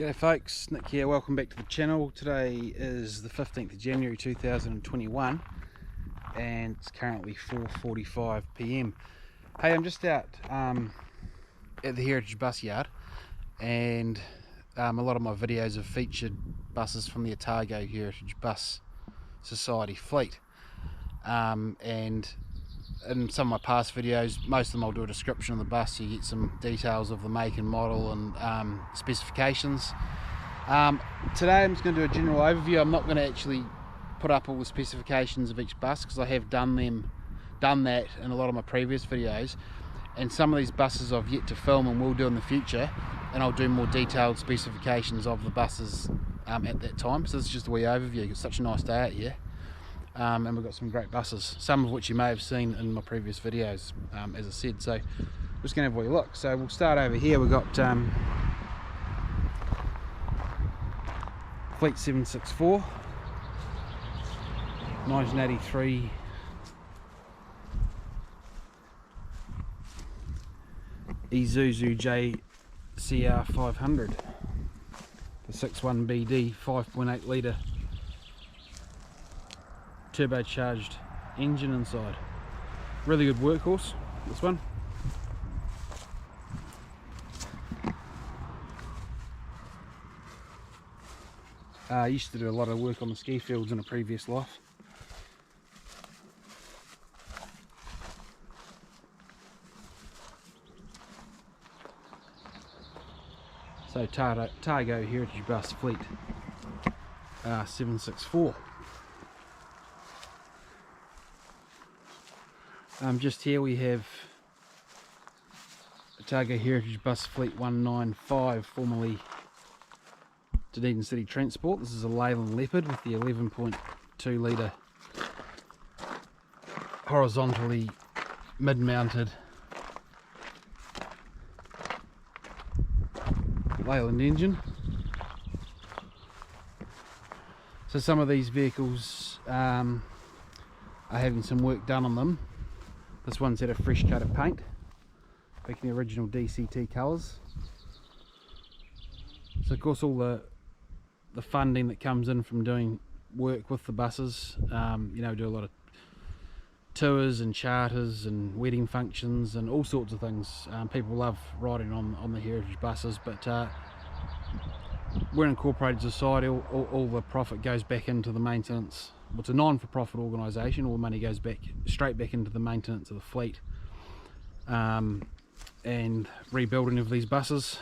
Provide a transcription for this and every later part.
G'day folks, Nick here, welcome back to the channel. Today is the 15th of January 2021 and it's currently 4:45 PM. Hey, I'm just out at the Heritage Bus Yard, and a lot of my videos have featured buses from the Otago Heritage Bus Society fleet, and in some of my past videos, most of them I'll do a description of the bus so you get some details of the make and model and specifications. Today I'm just going to do a general overview. I'm not going to actually put up all the specifications of each bus because I have done that in a lot of my previous videos, and some of these buses I've yet to film and will do in the future, and I'll do more detailed specifications of the buses at that time. So this is just a wee overview. It's such a nice day out here. And we've got some great buses, some of which you may have seen in my previous videos, as I said. So we're just going to have a wee look. So we'll start over here. We've got Fleet 764, 1983 Isuzu JCR 500, the 61BD 5.8 litre turbocharged engine inside. Really good workhorse, this one. I used to do a lot of work on the ski fields in a previous life. So Otago Heritage Bus Fleet 764. Just here we have Otago Heritage Bus Fleet 195, formerly Dunedin City Transport. This is a Leyland Leopard with the 11.2 litre horizontally mid-mounted Leyland engine. So some of these vehicles are having some work done on them. This one's had a fresh coat of paint, back in the original DCT colours. So of course all the funding that comes in from doing work with the buses, you know, do a lot of tours and charters and wedding functions and all sorts of things. People love riding on the heritage buses, but we're an incorporated society. All the profit goes back into the maintenance. Well, it's a non-for-profit organisation. All the money goes straight back into the maintenance of the fleet, and rebuilding of these buses,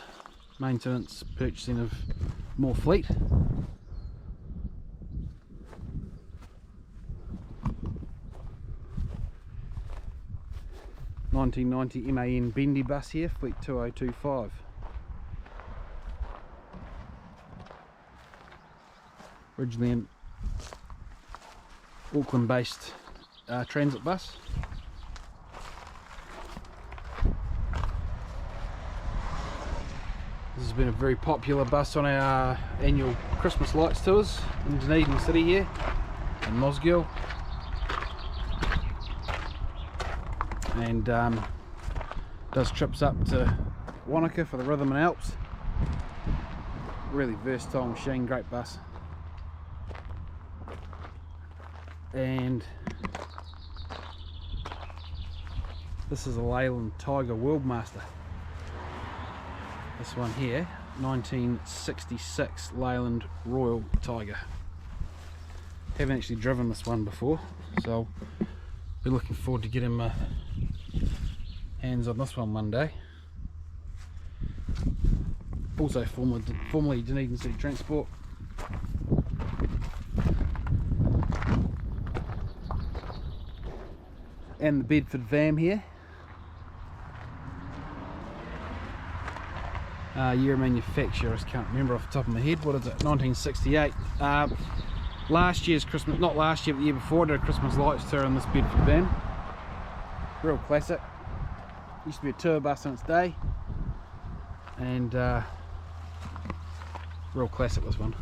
maintenance, purchasing of more fleet. (1990) M.A.N. bendy bus here, Fleet 2025. Originally an Auckland based transit bus. This has been a very popular bus on our annual Christmas lights tours in Dunedin City here and Mosgiel, and does trips up to Wanaka for the Rhythm and Alps. Really versatile machine, great bus. And this is a Leyland Tiger Worldmaster. This one here, 1966 Leyland Royal Tiger. Haven't actually driven this one before, so I'll be looking forward to getting my hands on this one day. Also formerly Dunedin City Transport. And the Bedford Nfm here. Year of manufacture, I just can't remember off the top of my head. What is it? 1968. Last year's Christmas, not last year, but the year before, I did a Christmas lights tour on this Bedford van. Real classic. Used to be a tour bus in its day, and real classic, this one.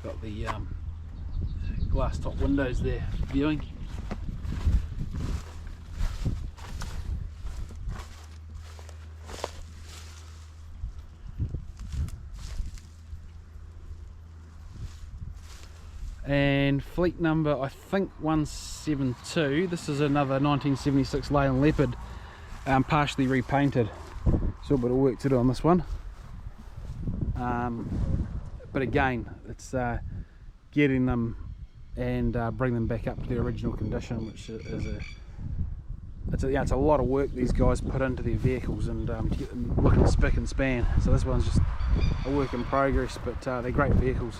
Got the glass top windows there viewing. fleet number, I think 172. This is another 1976 Leyland Leopard, partially repainted. Still a bit of work to do on this one. But again, it's getting them and bring them back up to their original condition, which is it's a lot of work these guys put into their vehicles, and to get them looking spick and span. So this one's just a work in progress, but they're great vehicles.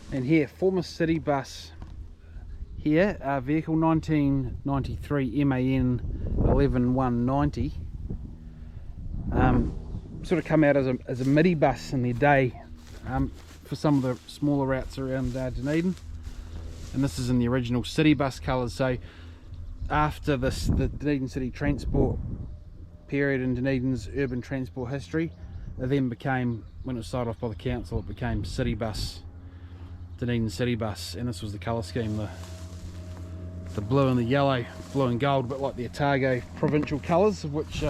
And here, former city bus here, vehicle 1993 M.A.N 11190. Sort of come out as a midi bus in their day for some of the smaller routes around Dunedin. And this is in the original city bus colours. So after this, the Dunedin City Transport period in Dunedin's urban transport history, it then became, when it was signed off by the council, it became city bus. Dunedin City Bus, and this was the colour scheme, the blue and the yellow, blue and gold, a bit like the Otago provincial colours, of which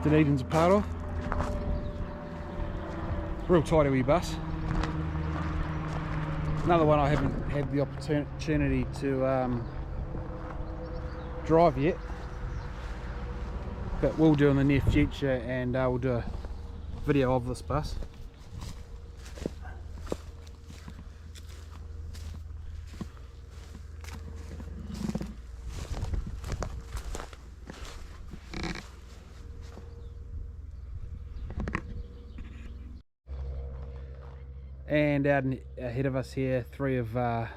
Dunedin's a part of. Real tidy wee bus. Another one I haven't had the opportunity to drive yet, but we'll do in the near future, and we'll do a video of this bus. And out ahead of us here, three of the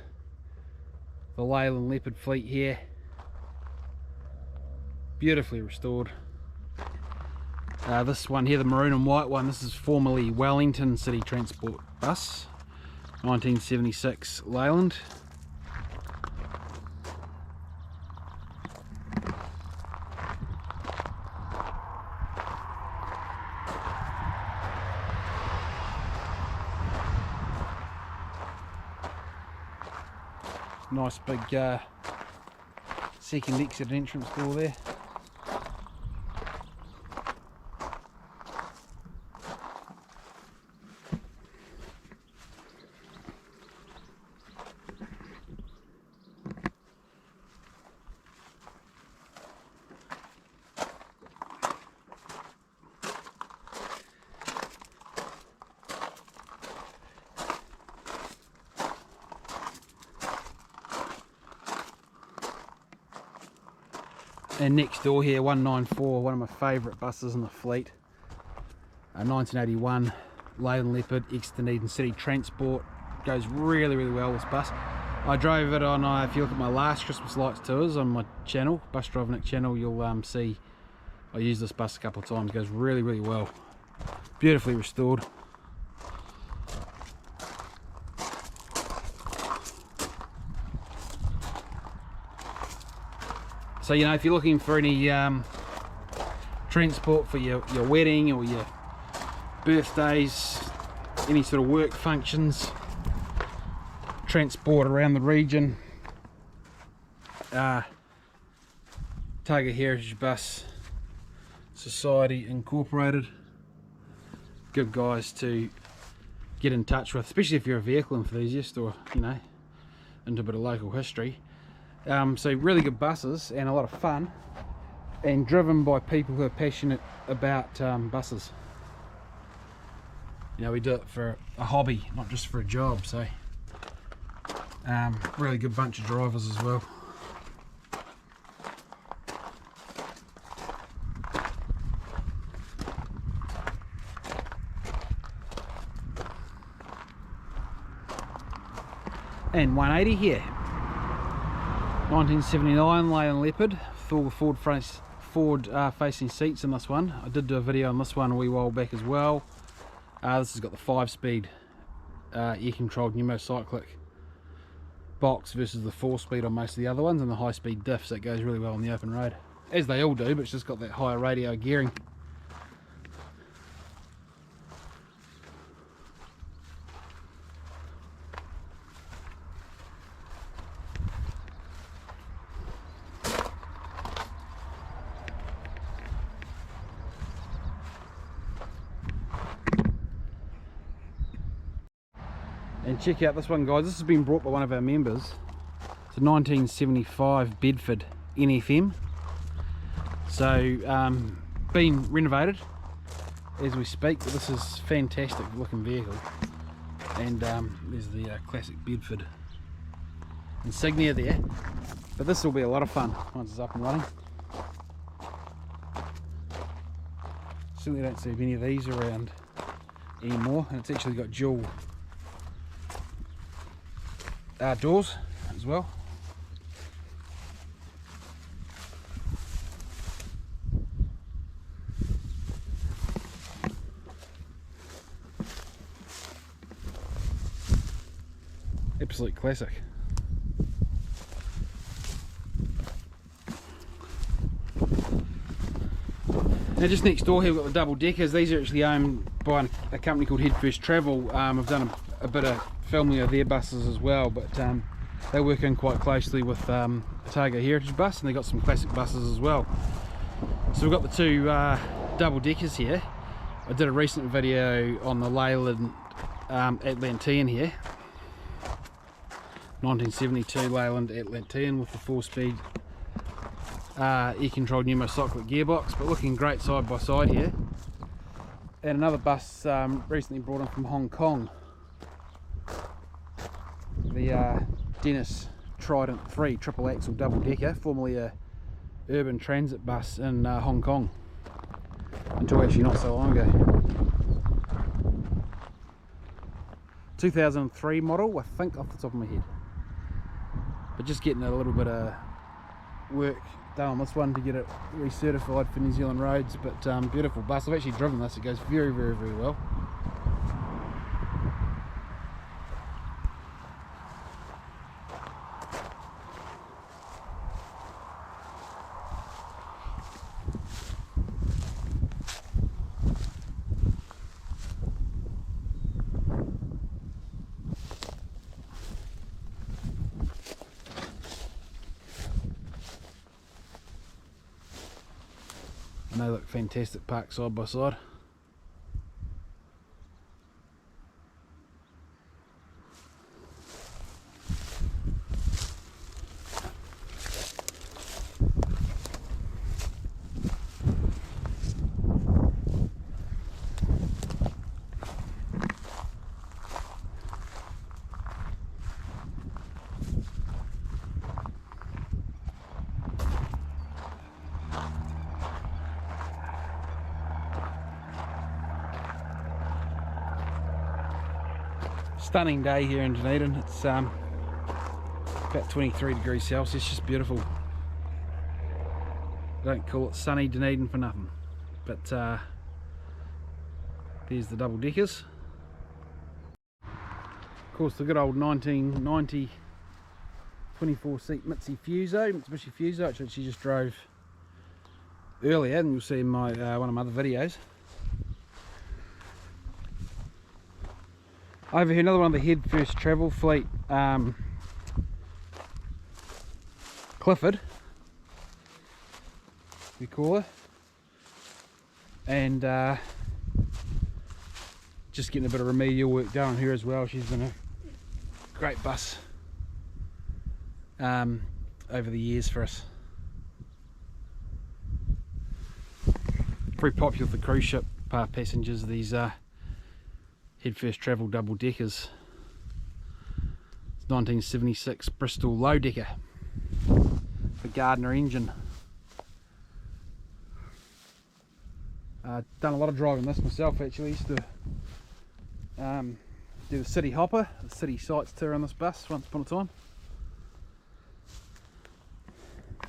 Leyland Leopard fleet here, beautifully restored. This one here, the maroon and white one, this is formerly Wellington City Transport Bus, 1976 Leyland. Nice big second exit entrance door there. And next door here, 194, one of my favourite buses in the fleet. A 1981 Leyland Leopard ex Dunedin City Transport. Goes really, really well, this bus. I drove it on, if you look at my last Christmas lights tours on my channel, Bus Drive Nick channel, you'll see I used this bus a couple of times. It goes really, really well. Beautifully restored. So, you know, if you're looking for any transport for your wedding or your birthdays, any sort of work functions, transport around the region, Otago Heritage Bus Society Incorporated, good guys to get in touch with, especially if you're a vehicle enthusiast or, you know, into a bit of local history. So really good buses and a lot of fun, and driven by people who are passionate about buses. You know, we do it for a hobby, not just for a job. So really good bunch of drivers as well. And 180 here. 1979 Leyland Leopard, full forward facing seats in this one. I did do a video on this one a wee while back as well. This has got the 5-speed air controlled pneumocyclic box versus the 4-speed on most of the other ones, and the high speed diff, so it goes really well on the open road, as they all do, but it's just got that higher radio gearing. And check out this one, guys. This has been brought by one of our members. It's a 1975 Bedford Nfm. So being renovated as we speak, but this is fantastic looking vehicle. And there's the classic Bedford insignia there. But this will be a lot of fun once it's up and running. Certainly don't see many of these around anymore, and it's actually got dual doors as well. Absolute classic. Now just next door here we've got the double deckers. These are actually owned by a company called Head First Travel. I've done a bit of filming of their buses as well, but they work in quite closely with Otago Heritage Bus, and they've got some classic buses as well. So we've got the two double deckers here. I did a recent video on the Leyland Atlantean here. 1972 Leyland Atlantean with the 4-speed air-controlled pneumocyclic gearbox, but looking great side by side here. And another bus recently brought in from Hong Kong, the Dennis Trident 3 triple axle double decker, formerly a urban transit bus in Hong Kong until actually not so long ago. 2003 model, I think, off the top of my head, but just getting a little bit of work done on this one to get it recertified for New Zealand roads. But beautiful bus. I've actually driven this. It goes very well. And they look fantastic parked side by side. Stunning day here in Dunedin. It's about 23 degrees Celsius, just beautiful. Don't call it sunny Dunedin for nothing. But there's the double deckers. Of course, the good old 1990 24-seat Mitsubishi Fuso, which she just drove earlier, and you'll see in my one of my other videos. Over here, another one of the Head First Travel Fleet, Clifford, we call her, and just getting a bit of remedial work done on her as well. She's been a great bus over the years for us. Very popular with the cruise ship passengers, these Head First Travel double deckers. It's 1976 Bristol low decker, the Gardner engine. Done a lot of driving this myself actually. Used to do the city hopper, the city sights tour on this bus once upon a time.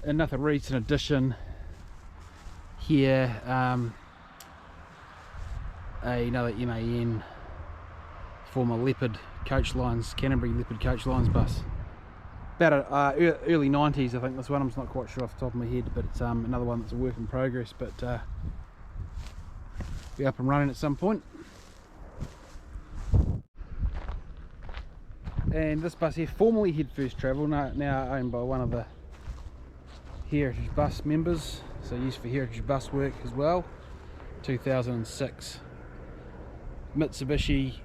Another recent addition here, another M.A.N. former Leopard coach lines, Canterbury Leopard coach lines bus. About early 90s I think this one, I'm just not quite sure off the top of my head, but it's another one that's a work in progress, but be up and running at some point. And this bus here, formerly Head First Travel, now owned by one of the Heritage Bus members, so used for Heritage Bus work as well. 2006 Mitsubishi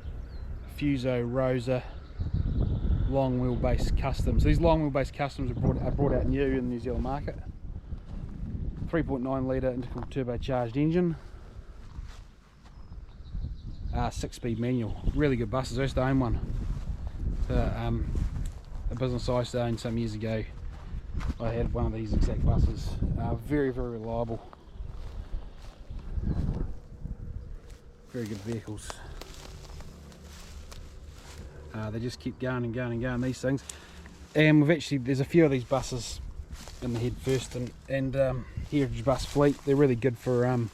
Fuso Rosa long wheelbase customs. These long wheelbase customs are brought out new in the New Zealand market. 3.9 litre intercooled turbocharged engine, 6-speed manual. Really good buses. I used to own one. A business I used to own some years ago, I had one of these exact buses. Very, very reliable. Very good vehicles. They just keep going and going and going, these things. And there's a few of these buses in the Head First and Heritage Bus Fleet. They're really good for you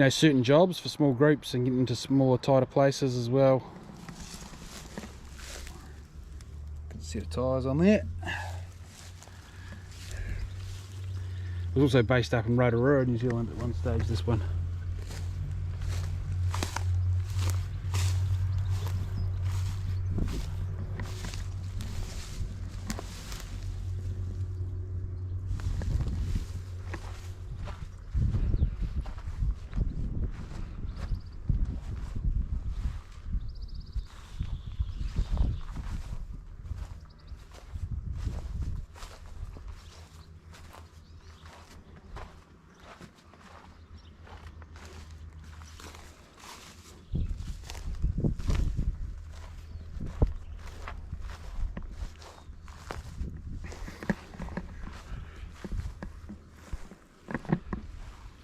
know, certain jobs, for small groups and getting into smaller, tighter places as well. Good set of tyres on there. It was also based up in Rotorua, New Zealand at one stage, this one.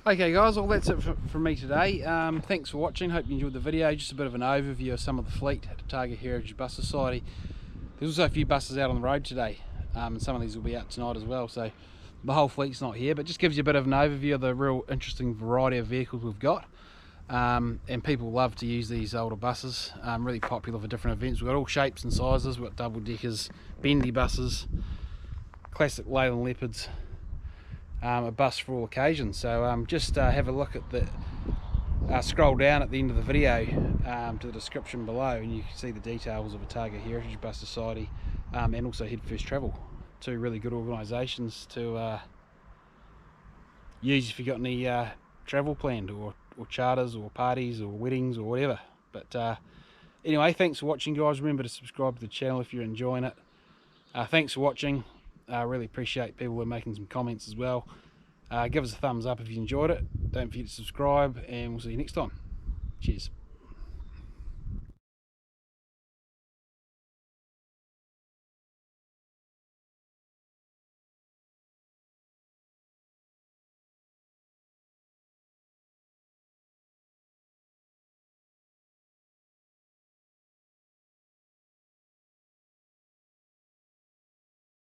Okay guys, well that's it from me today. Thanks for watching, hope you enjoyed the video. Just a bit of an overview of some of the fleet at Otago Heritage Bus Society. There's also a few buses out on the road today, and some of these will be out tonight as well, so the whole fleet's not here, but just gives you a bit of an overview of the real interesting variety of vehicles we've got. And people love to use these older buses, really popular for different events. We've got all shapes and sizes. We've got double deckers, bendy buses, classic Leyland Leopards, a bus for all occasions. So just have a look at the scroll down at the end of the video to the description below, and you can see the details of Otago Heritage Bus Society and also Head First Travel, two really good organisations to use if you've got any travel planned, or charters or parties or weddings or whatever. But anyway, thanks for watching guys. Remember to subscribe to the channel if you're enjoying it. Thanks for watching. I really appreciate people who are making some comments as well. Give us a thumbs up if you enjoyed it. Don't forget to subscribe, and we'll see you next time. Cheers.